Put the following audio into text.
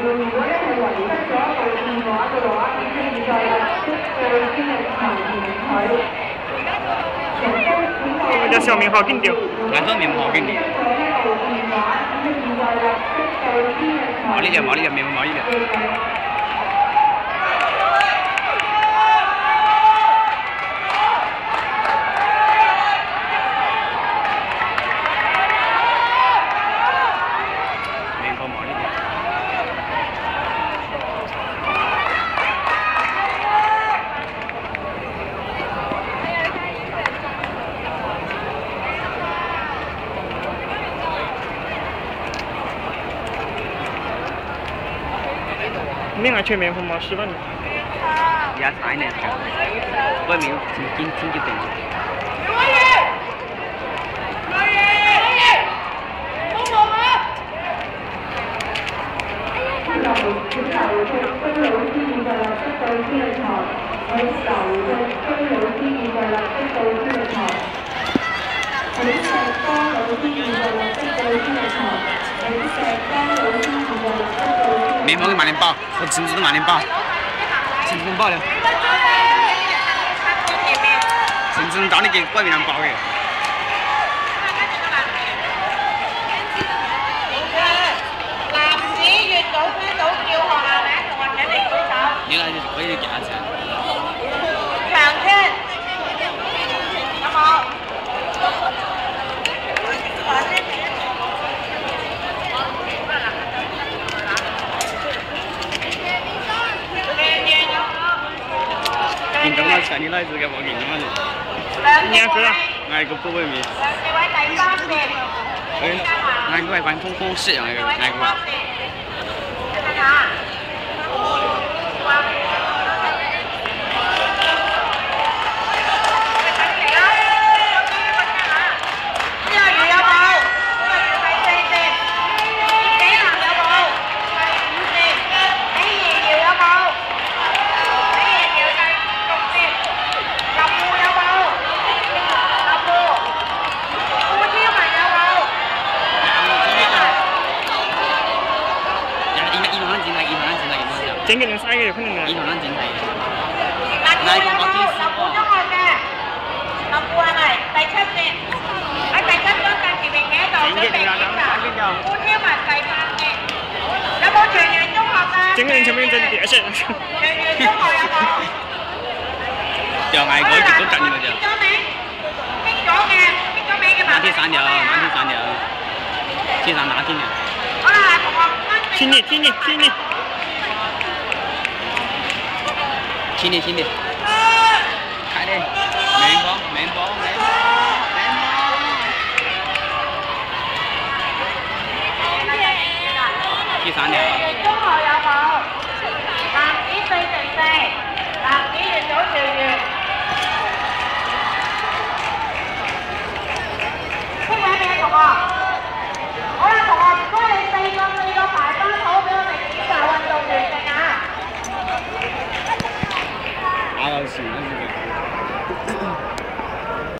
如果咧係遺失咗一部電話嘅話，請現在立即到天力行領取。我隻小明好勁調，顏色面好勁調。冇呢隻冇呢隻面冇呢隻。另外全面红毛10万。也踩呢，外面挺就定。面包给慢点包，我橙子都慢点包，橙子包了。橙子找你给外面人包的。男子越早聽到叫學校名同學請你舉手。應該可以夾一齊。長圈有冇？見到啦，上年拉住嘅我見到啦。兩個啦。嗌個高位面。兩位第三線。嗌個係揾風風色啊！嗌個。睇下。整嘅定嘥嘅有可能啊。呢度撚整係。嗱，有冇立固中學嘅？立固係咪？第7節喺第7章近前面企喺度準備檢查。顧超文第8節。有冇全員中學㗎？整嘅定前面真係啲先。全員中學有冇？就嗌嗰啲都震嘅就。剔咗名嘅。哪天3條，哪天3條，天上哪天嘅？好啦，同學。聽你。天地，快啲，明報。第3條。中學有冇？男子4乘4，男子越早全員。聽名嘅同學。好啦，同學，唔該你4個排翻好俾我哋檢查運動員證啊！打到船啦！